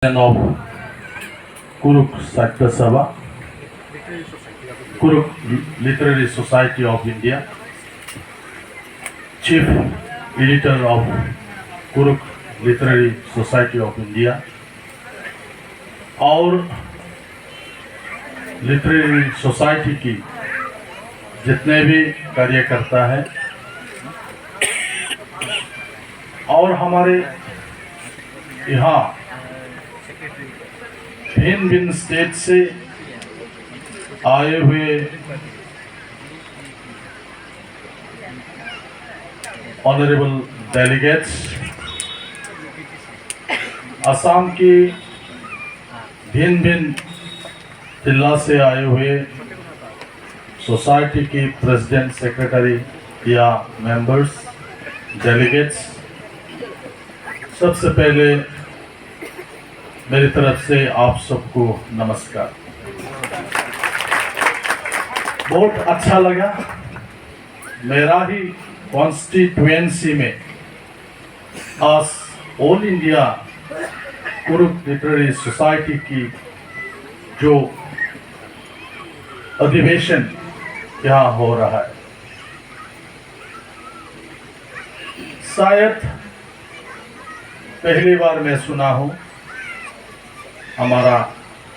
of Kuruk Sakta Sabha, Kuruk Literary Society of India, Chief Editor of Kuruk Literary Society of India, और literary society की जितने भी कार्यकर्ता हैं और हमारे यहाँ भिन्न भिन्न स्टेट से आए हुए ऑनरेबल डेलीगेट्स, असम की भिन्न भिन्न जिला से आए हुए सोसाइटी की प्रेसिडेंट, सेक्रेटरी या मेंबर्स, डेलीगेट्स, सबसे पहले मेरी तरफ से आप सबको नमस्कार। बहुत अच्छा लगा मेरा ही कॉन्स्टिट्यूएंसी में आज all India Kurukh literary society की जो अधिवेशन यहाँ हो रहा है, शायद पहली बार मैं सुना हूँ। हमारा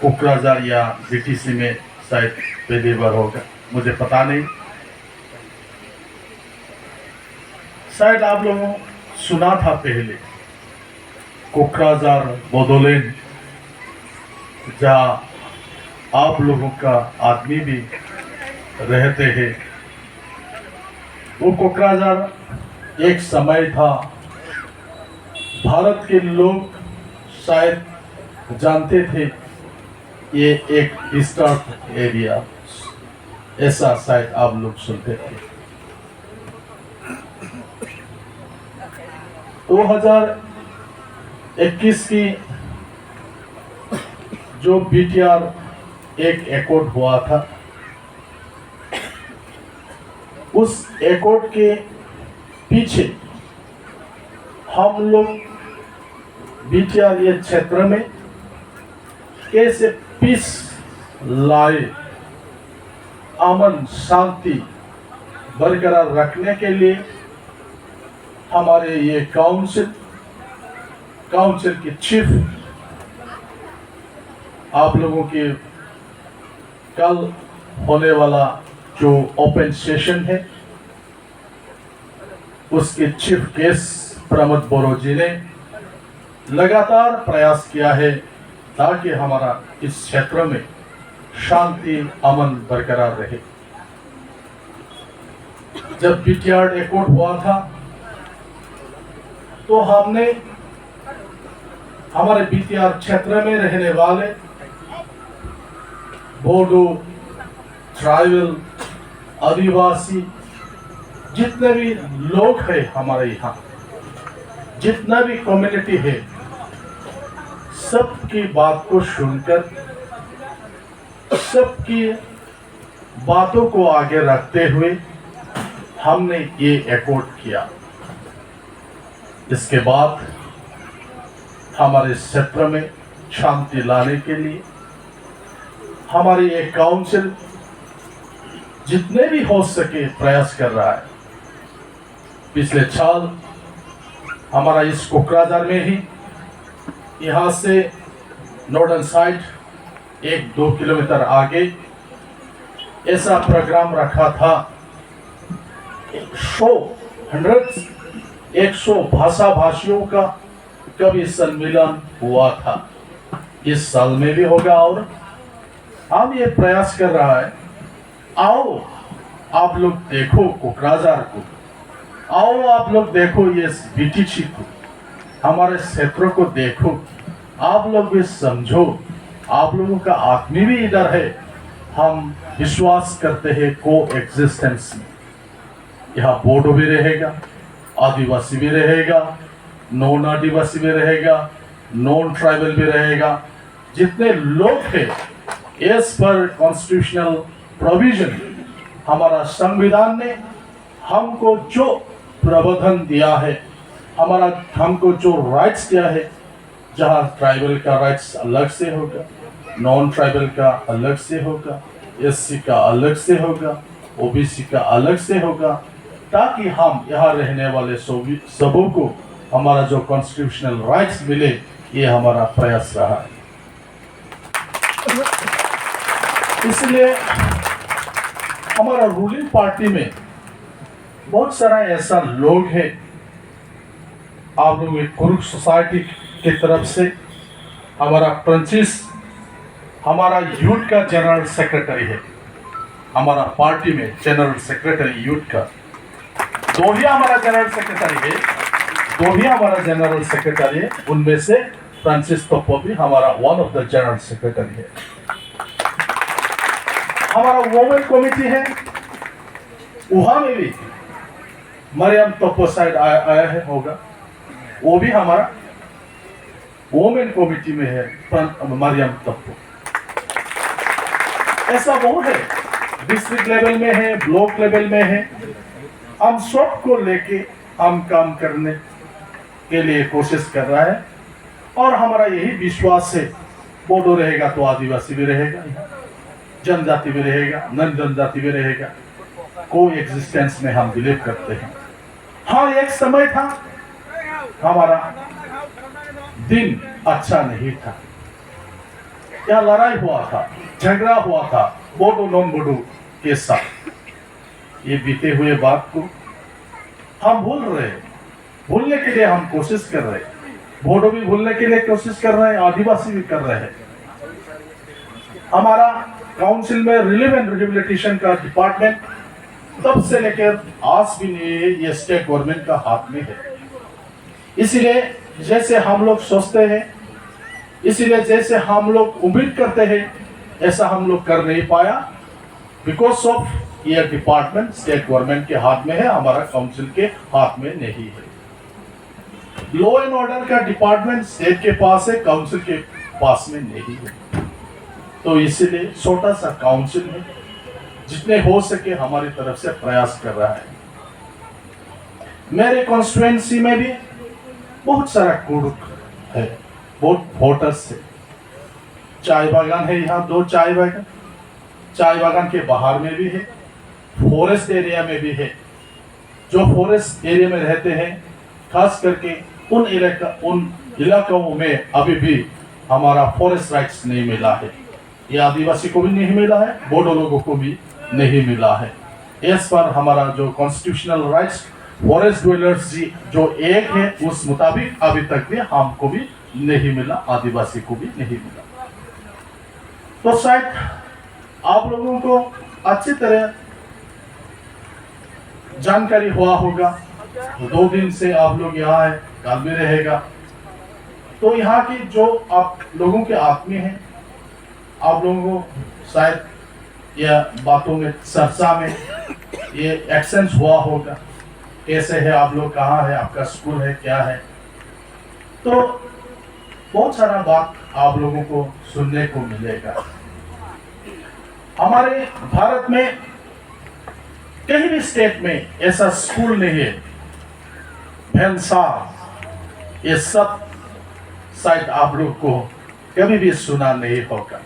कोकराझार या बीटीसी में शायद पहली बार होगा, मुझे पता नहीं। शायद आप लोगों सुना था पहले कोकराझार बोडोलैंड, जहाँ आप लोगों का आदमी भी रहते हैं। वो कोकराझार एक समय था, भारत के लोग शायद जानते थे ये एक डिस्टर्ब एरिया, ऐसा शायद आप लोग सुनते थे। 2021 की जो बीटीआर एक एकॉर्ड हुआ था, उस एकॉर्ड के पीछे हम लोग बीटीआर ये क्षेत्र में कैसे पीस लाए, अमन शांति बरकरार रखने के लिए हमारे ये काउंसिल की चीफ, आप लोगों के कल होने वाला जो ओपन सेशन है उसके चीफ गेस्ट प्रमोद बोरो जी ने लगातार प्रयास किया है ताकि हमारा इस क्षेत्र में शांति अमन बरकरार रहे। जब बीटीआर एकॉर्ड हुआ था तो हमने हमारे बीटीआर क्षेत्र में रहने वाले बोडो, ट्राइबल, आदिवासी जितने भी लोग हैं हमारे यहाँ, जितना भी कम्युनिटी है, सबकी बात को सुनकर, सबकी बातों को आगे रखते हुए हमने ये एकॉर्ड किया। इसके बाद हमारे क्षेत्र में शांति लाने के लिए हमारी एक काउंसिल जितने भी हो सके प्रयास कर रहा है। पिछले साल हमारा इस कोकराझार में ही, यहाँ से नॉर्दर्न साइड 1-2 किलोमीटर आगे ऐसा प्रोग्राम रखा था। 100 भाषा भाषियों का कवि सम्मेलन हुआ था। इस साल में भी होगा और हम ये प्रयास कर रहा है, आओ आप लोग देखो कोकराझार को, आओ आप लोग देखो ये बीटीसी को, हमारे क्षेत्रों को देखो, आप लोग भी समझो, आप लोगों का आदमी भी इधर है। हम विश्वास करते हैं को एग्जिस्टेंस में। यहाँ बोडो भी रहेगा, आदिवासी भी रहेगा, नॉन आदिवासी भी रहेगा, नॉन ट्राइबल भी रहेगा। जितने लोग हैं एज पर कॉन्स्टिट्यूशनल प्रोविजन, हमारा संविधान ने हमको जो प्रावधान दिया है, हमको जो राइट्स दिया है, जहाँ ट्राइबल का राइट्स अलग से होगा, नॉन ट्राइबल का अलग से होगा, एससी का अलग से होगा, ओबीसी का अलग से होगा, ताकि हम यहाँ रहने वाले सबों को हमारा जो कॉन्स्टिट्यूशनल राइट्स मिले, ये हमारा प्रयास रहा है। इसलिए हमारा रूलिंग पार्टी में बहुत सारा ऐसा लोग है, आप लोग एक कुरुक सोसाइटी की तरफ से हमारा फ्रांसिस हमारा यूथ का जनरल सेक्रेटरी है, हमारा पार्टी में जनरल सेक्रेटरी यूथ का दो ही हमारा जनरल सेक्रेटरी है, उनमें से फ्रांसिस तोप्पो भी हमारा one of the general secretary है। हमारा वोमेन कमेटी है, वहां में भी मरियम तोप्पो शायद आया है होगा, वो भी हमारा वोमेन कमेटी में है मरियम तोप्पो। ऐसा बहुत है, डिस्ट्रिक्ट लेवल में है, ब्लॉक लेवल में है। हम सबको लेके हम काम करने के लिए कोशिश कर रहा है, और हमारा यही विश्वास है, बोडो रहेगा तो आदिवासी भी रहेगा, जनजाति भी रहेगा, नन जनजाति भी रहेगा, को एग्जिस्टेंस में हम बिलीव करते हैं। हाँ, एक समय था हमारा दिन अच्छा नहीं था, यहाँ लड़ाई हुआ था, झगड़ा हुआ था बोडो नॉन बोडो के साथ। ये बीते हुए बात को हम भूल रहे हैं, भूलने के लिए हम कोशिश कर रहे हैं, बोडो भी भूलने के लिए कोशिश कर रहे हैं, आदिवासी भी कर रहे हैं। हमारा काउंसिल में रिलीफ एंड रिहेबिलिटेशन का डिपार्टमेंट तब से लेकर आज भी नहीं है, ये स्टेट गवर्नमेंट का हाथ में है। इसीलिए जैसे हम लोग सोचते हैं, इसीलिए जैसे हम लोग उम्मीद करते हैं, ऐसा हम लोग कर नहीं पाया, बिकॉज ऑफ ये डिपार्टमेंट स्टेट गवर्नमेंट के हाथ में है, हमारा काउंसिल के हाथ में नहीं है। लॉ एंड ऑर्डर का डिपार्टमेंट स्टेट के पास है, काउंसिल के पास में नहीं है। तो इसीलिए छोटा सा काउंसिल में जितने हो सके हमारी तरफ से प्रयास कर रहा है। मेरे कॉन्स्टिट्यूएंसी में भी बहुत सारा कुड़ुक है, बहुत वोटर्स है। चाय बागान है, यहाँ 2 चाय बागान के बाहर में भी है, फॉरेस्ट एरिया में भी है। जो फॉरेस्ट एरिया में रहते हैं, खास करके उन इलाकों में अभी भी हमारा फॉरेस्ट राइट्स नहीं मिला है। ये आदिवासी को भी नहीं मिला है, बोडो लोगों को भी नहीं मिला है। इस पर हमारा जो कॉन्स्टिट्यूशनल राइट्स फॉरेस्ट ड्वेलर्स जो एक है, उस मुताबिक अभी तक भी हमको भी नहीं मिला, आदिवासी को भी नहीं मिला। तो शायद आप लोगों को अच्छी तरह जानकारी हुआ होगा। 2 दिन से आप लोग यहाँ है, कल भी रहेगा। तो यहाँ की जो आप लोगों के आत्मीय हैं, आप लोगों को शायद यह बातों में चर्चा में ये एक्सचेंज हुआ होगा, कैसे है आप लोग, कहाँ है आपका स्कूल है, क्या है। तो बहुत सारा बात आप लोगों को सुनने को मिलेगा। हमारे भारत में कहीं भी स्टेट में ऐसा स्कूल नहीं है, भेलसार, ये सब शायद आप लोग को कभी भी सुना नहीं होगा।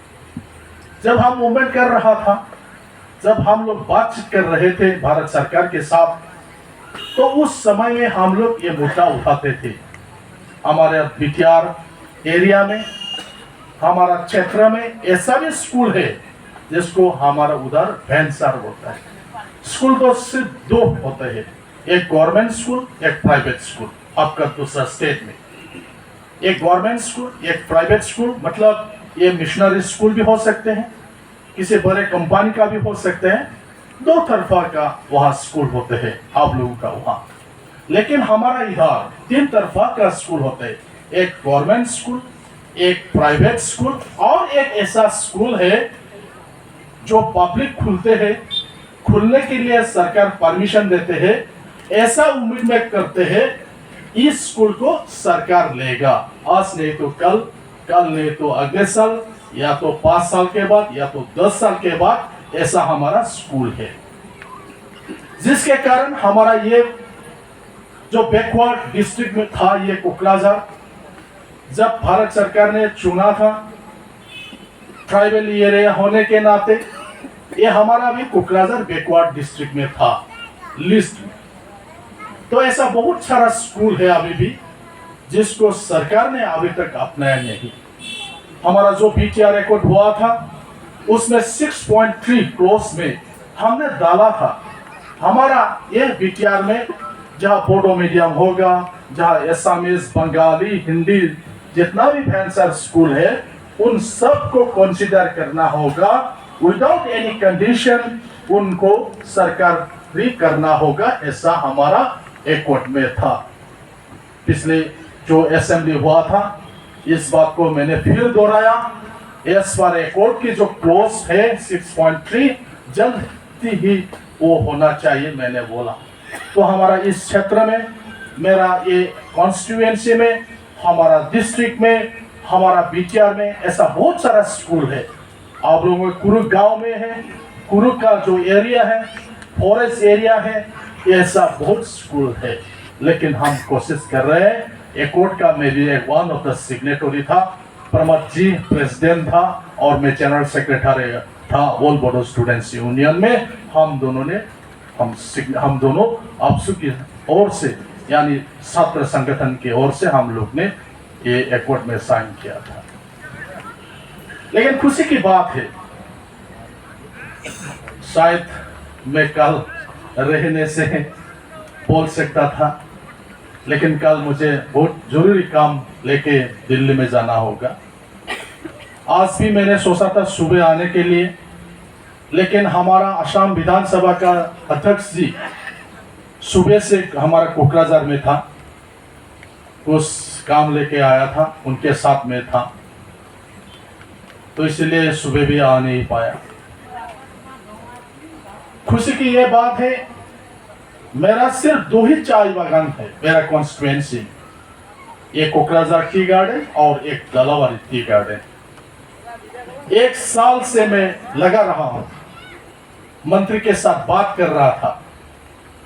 जब हम मूवमेंट कर रहा था, जब हम लोग बातचीत कर रहे थे भारत सरकार के साथ, तो उस समय में हम लोग ये मुद्दा उठाते थे। हमारे बिटियार एरिया में, हमारा क्षेत्र में ऐसा भी स्कूल है जिसको हमारा उधर भेलसार होता है। स्कूल तो सिर्फ 2 होते हैं, एक गवर्नमेंट स्कूल, एक प्राइवेट स्कूल। आपका दूसरा स्टेट में एक गवर्नमेंट स्कूल, एक प्राइवेट स्कूल, मतलब ये मिशनरी स्कूल भी हो सकते हैं, किसी बड़े कंपनी का भी हो सकते हैं। 2 तरफा का वहाँ स्कूल होते हैं आप लोगों का वहाँ। लेकिन हमारा इधर 3 तरफा का स्कूल होते हैं, एक गवर्नमेंट स्कूल, एक प्राइवेट स्कूल, और एक ऐसा स्कूल है जो पब्लिक खुलते हैं, खुलने के लिए सरकार परमिशन देते हैं। ऐसा उम्मीद में करते हैं इस स्कूल को सरकार लेगा, आज नहीं तो कल नहीं तो अगले साल, या तो 5 साल के बाद, या तो 10 साल के बाद। ऐसा हमारा स्कूल है, जिसके कारण हमारा ये जो बैकवर्ड डिस्ट्रिक्ट में था, ये कोकराझार, जब भारत सरकार ने चुना था ट्राइबल एरिया होने के नाते, ये हमारा भी कोकराझार बैकवर्ड डिस्ट्रिक्ट में था लिस्ट में। तो ऐसा बहुत सारा स्कूल है अभी भी जिसको सरकार ने अभी तक अपनाया नहीं। हमारा जो बीटीआर रिकॉर्ड हुआ था उसमें 6.3 क्रोर्स में हमने डाला था। हमारा ये बीटीआर में जहाँ बोडो मीडियम होगा, जहाँ एसामीज, बंगाली, हिंदी जितना भी फैंसर स्कूल है उन सब को कंसीडर करना होगा। विदाउट एनी कंडीशन उनको सरकारी करना होगा, ऐसा हमारा एकॉर्ड में था। पिछले जो असेंबली हुआ था इस बात को मैंने फिर दोहराया। एस पर एकॉर्ड की जो क्लोज है 6.3 जल्द ही वो होना चाहिए, मैंने बोला। तो हमारा इस क्षेत्र में, मेरा ये कॉन्स्टिट्यूएंसी में, हमारा डिस्ट्रिक्ट में, हमारा बीटीआर में ऐसा बहुत सारा स्कूल है। आप लोगों में कुरुक गांव में है, कुरुक का जो एरिया है फॉरेस्ट एरिया है, ऐसा बहुत स्कूल है। लेकिन हम कोशिश कर रहे हैं। एकॉर्ड का मैं भी एक वन ऑफ द सिग्नेटरी था, प्रमोद जी प्रेसिडेंट था और मैं जनरल सेक्रेटरी था ऑल बोडो स्टूडेंट्स यूनियन में। हम दोनों आपसू की ओर से यानी छात्र संगठन की ओर से हम लोग ने ये एकॉर्ड में साइन किया था। लेकिन खुशी की बात है, शायद मैं कल रहने से बोल सकता था, लेकिन कल मुझे बहुत जरूरी काम लेके दिल्ली में जाना होगा। आज भी मैंने सोचा था सुबह आने के लिए, लेकिन हमारा असम विधानसभा का अध्यक्ष जी सुबह से हमारा कोकराझार में था, उस काम लेके आया था, उनके साथ में था, तो इसलिए सुबह भी आ नहीं पाया। खुशी की यह बात है, मेरा सिर्फ 2 ही चाय बागान है मेरा कॉन्स्टिट्यूएंसी में, एक कोकराझार टी गार्डन और एक दलावारी टी गार्डन। 1 साल से मैं लगा रहा हूं, मंत्री के साथ बात कर रहा था,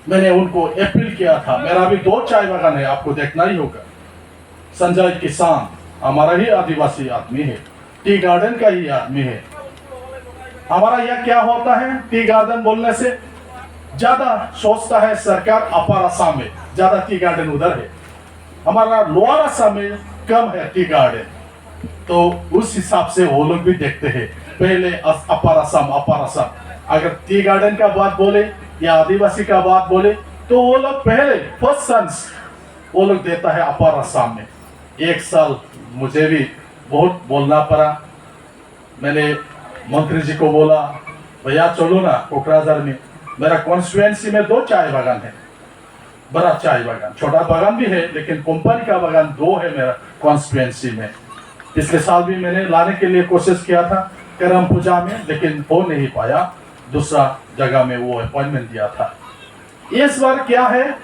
मैंने उनको अपील किया था। मेरा भी 2 चाय बागान है, आपको देखना ही होगा। संजय किसान हमारा ही आदिवासी आदमी है, टी गार्डन का ही आदमी है। हमारा यह क्या होता है, टी गार्डन बोलने से ज्यादा सोचता है सरकार अपर असम में ज्यादा टी गार्डन उधर है, हमारा लोअर असम में कम है टी गार्डन। तो उस हिसाब से वो लोग भी देखते हैं, पहले अपर असम अगर टी गार्डन का बात बोले या आदिवासी का बात बोले तो वो लोग पहले फर्स्ट चांस वो लोग देता है अपर असम में। 1 साल मुझे भी बहुत बोलना पड़ा। मैंने मंत्री जी को बोला, भैया चलो ना कोकराझार में, मेरा कॉन्स्टिट्यूएंसी में 2 चाय बागान है, बड़ा चाय बागान, छोटा बागान भी है, लेकिन कंपनी का बागान 2 है मेरा कॉन्स्टिट्यूएंसी में। पिछले साल भी मैंने लाने के लिए कोशिश किया था करम पूजा में, लेकिन हो नहीं पाया, दूसरा जगह में वो अपॉइंटमेंट दिया था। इस बार क्या है,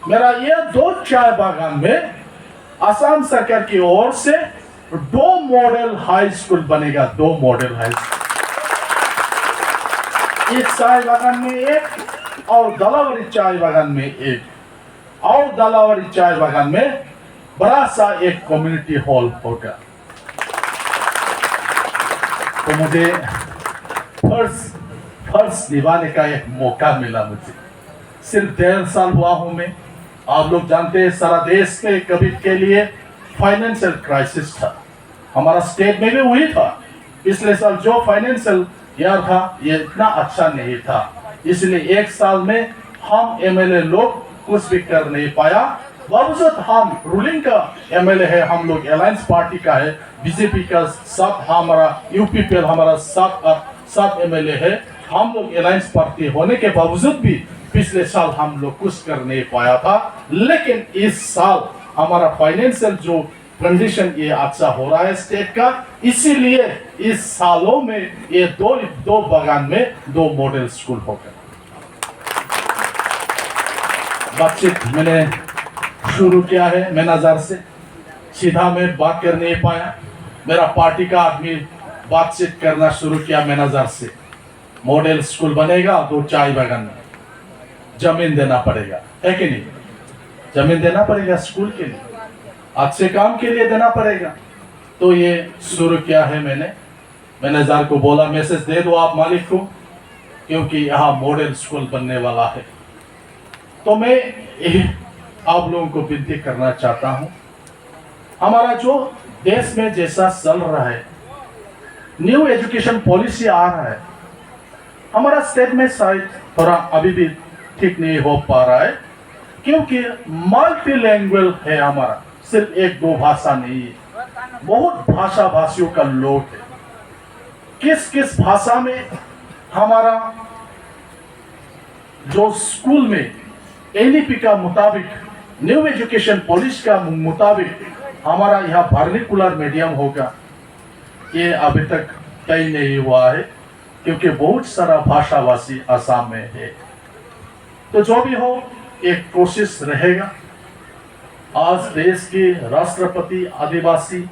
मेरा ये 2 चाय बागान में असम सरकार की ओर से 2 मॉडल हाई स्कूल बनेगा, 2 मॉडल हाई स्कूल। इस चाय बागान में 1 और दलावरी चाय बागान में 1 और दलावरी चाय बागान में बड़ा सा एक कम्युनिटी हॉल होगा। तो मुझे फर्ज निभाने का एक मौका मिला। मुझे सिर्फ 1.5 साल हुआ हूं मैं। आप लोग जानते हैं सारा देश में कभी के लिए फाइनेंशियल क्राइसिस था, हमारा स्टेट में भी वही था। पिछले साल जो फाइनेंशियल ईयर था ये इतना अच्छा नहीं था, इसलिए 1 साल में हम एमएलए लोग कुछ भी कर नहीं पाया। बावजूद हम रूलिंग का एमएलए है, हम लोग अलायंस पार्टी का है, बीजेपी का साथ हमारा यूपीपीएल हमारा साथ एमएलए है। हम लोग अलायंस पार्टी होने के बावजूद भी पिछले साल हम लोग कुछ कर नहीं पाया था, लेकिन इस साल हमारा फाइनेंशियल जो कंडीशन ये अच्छा हो रहा है स्टेट का, इसीलिए इस सालों में ये दो बागान में 2 मॉडल स्कूल होगा। बातचीत मैंने शुरू किया है मैनेजर से, सीधा मैं बात कर नहीं पाया, मेरा पार्टी का आदमी बातचीत करना शुरू किया मैनेजर से। मॉडल स्कूल बनेगा 2 चाय बागान में, जमीन देना पड़ेगा, है कि नहीं? जमीन देना पड़ेगा स्कूल के लिए। अच्छे काम के लिए देना पड़ेगा। तो ये शुरू किया है मैंने। मैनेजर को बोला मैसेज दे दो आप मालिक को, क्योंकि यहाँ मॉडल स्कूल बनने वाला है। तो मैं आप लोगों को विनती करना चाहता हूँ, हमारा जो देश में जैसा चल रहा है, न्यू एजुकेशन पॉलिसी आ रहा है, हमारा स्टेट में शायद थोड़ा अभी भी ठीक नहीं हो पा रहा है, क्योंकि मल्टी लैंग्वेज है हमारा, सिर्फ एक दो भाषा नहीं है, बहुत भाषा भाषियों का लोग है। किस किस भाषा में हमारा जो स्कूल में एनईपी का मुताबिक, न्यू एजुकेशन पॉलिसी का मुताबिक हमारा यहाँ वर्नाकुलर मीडियम होगा, ये अभी तक तय नहीं हुआ है, क्योंकि बहुत सारा भाषाभाषी आसाम में है। तो जो भी हो, एक कोशिश रहेगा। आज देश की राष्ट्रपति आदिवासी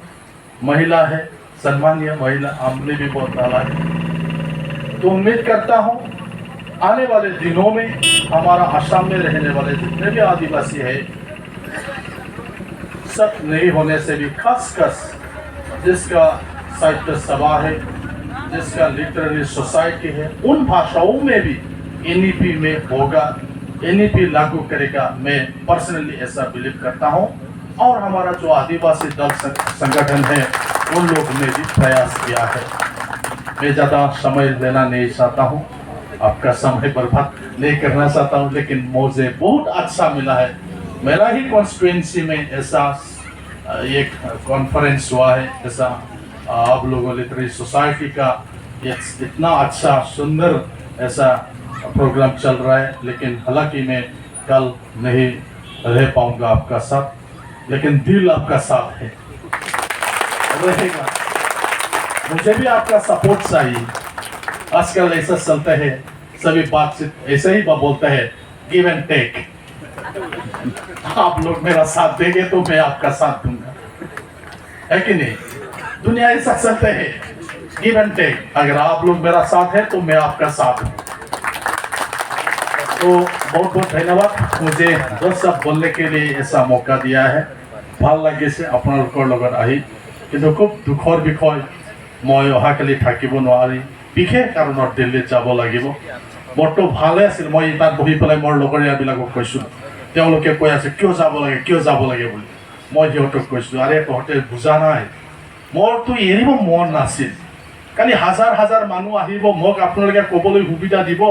महिला है, सम्मानीय महिला, हमने भी बहुत डाला है। तो उम्मीद करता हूँ आने वाले दिनों में हमारा असम में रहने वाले जितने भी आदिवासी है, सब नहीं होने से भी खासकर जिसका साहित्य सभा है, जिसका लिटरेरी सोसाइटी है, उन भाषाओं में भी एनईपी में होगा, एनईपी लागू करेगा। मैं पर्सनली ऐसा बिलीव करता हूं। और हमारा जो आदिवासी दल संगठन है, उन लोग ने भी प्रयास किया है। मैं ज़्यादा समय लेना नहीं चाहता हूं, आपका समय बर्बाद नहीं करना चाहता हूं, लेकिन मुझे बहुत अच्छा मिला है। मेरा ही कॉन्स्टिट्यूएंसी में ऐसा एक कॉन्फ्रेंस हुआ है, ऐसा आप लोगों लिटरेरी सोसाइटी का इतना अच्छा सुंदर ऐसा प्रोग्राम चल रहा है। लेकिन हालांकि मैं कल नहीं रह पाऊंगा आपका साथ, लेकिन दिल आपका साथ है, रहेगा। मुझे भी आपका सपोर्ट चाहिए। आजकल ऐसा चलता है, सभी बातचीत ऐसे ही बोलते हैं, गिव एंड टेक। आप लोग मेरा साथ देंगे तो मैं आपका साथ दूंगा, है कि नहीं? दुनिया ऐसा चलते है, गिव एंड टेक। अगर आप लोग मेरा साथ है तो मैं आपका साथ हूं। तो बहुत बहुत धन्यवाद मुझे दस शब्द बोलने के लिए ऐसा मौका दिया है। ভাল লাগিছে আপোনালোকৰ লগত আহি, কিন্তু খুব দুখৰ বিষয়, মই অহাকালি থাকিব নোৱাৰি, বিশেষ কাৰণত দিল্লীত যাব লাগিব। বৰটো ভালে আছিল, মই তাত বহি পেলাই মোৰ লগৰীয়াবিলাকক কৈছোঁ, তেওঁলোকে কৈ আছে কিয় যাব লাগে কিয় যাব লাগে বুলি। মই সিহঁতক কৈছোঁ, আৰে তহঁতে বুজা নাই, মোৰতো এৰিব মন নাছিল। কালি হাজাৰ হাজাৰ মানুহ আহিব, মোক আপোনালোকে ক'বলৈ সুবিধা দিব,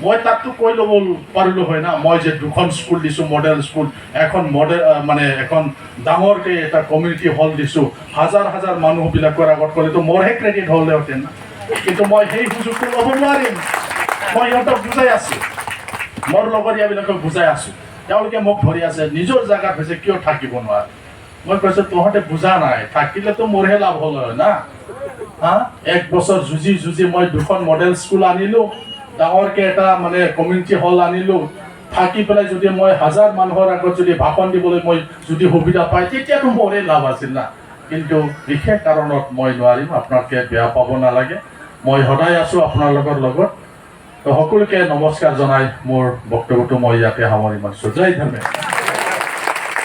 মই তাততো কৈ ল'ব পাৰিলোঁ হয় না, মই যে দুখন স্কুল দিছোঁ, মডেল স্কুল, এখন মডেল মানে এখন ডাঙৰকৈ এটা কমিউনিটি হল দিছোঁ, হাজাৰ হাজাৰ মানুহবিলাকৰ আগত ক'লেতো মোৰহে ক্ৰেডিট হ'লেহেঁতেন। কিন্তু মই সেই সুযোগটো ল'ব নোৱাৰিম। মই সিহঁতক বুজাই আছোঁ, মোৰ লগৰীয়াবিলাকক বুজাই আছোঁ, তেওঁলোকে মোক ধৰি আছে, নিজৰ জেগাত হৈছে কিয় থাকিব নোৱাৰে। মই কৈছোঁ তহঁতে বুজা নাই, থাকিলেতো মোৰহে লাভ হ'ল হয় না। এক বছৰ যুঁজি যুঁজি মই দুখন মডেল স্কুল আনিলোঁ, ডাঙৰকৈ এটা মানে কমিউনিটি হল আনিলোঁ, থাকি পেলাই যদি মই হাজাৰ মানুহৰ আগত যদি ভাষণ দিবলৈ মই যদি সুবিধা পায়, তেতিয়াতো মোৰে লাভ আছিল না। কিন্তু বিশেষ কাৰণত মই নোৱাৰিম, আপোনালোকে বেয়া পাব নালাগে। মই সদায় আছোঁ আপোনালোকৰ লগত। তো সকলোকে নমস্কাৰ জনাই মোৰ বক্তব্যটো মই ইয়াতে সামৰি মাৰিছোঁ। জয় ধৰ্মে।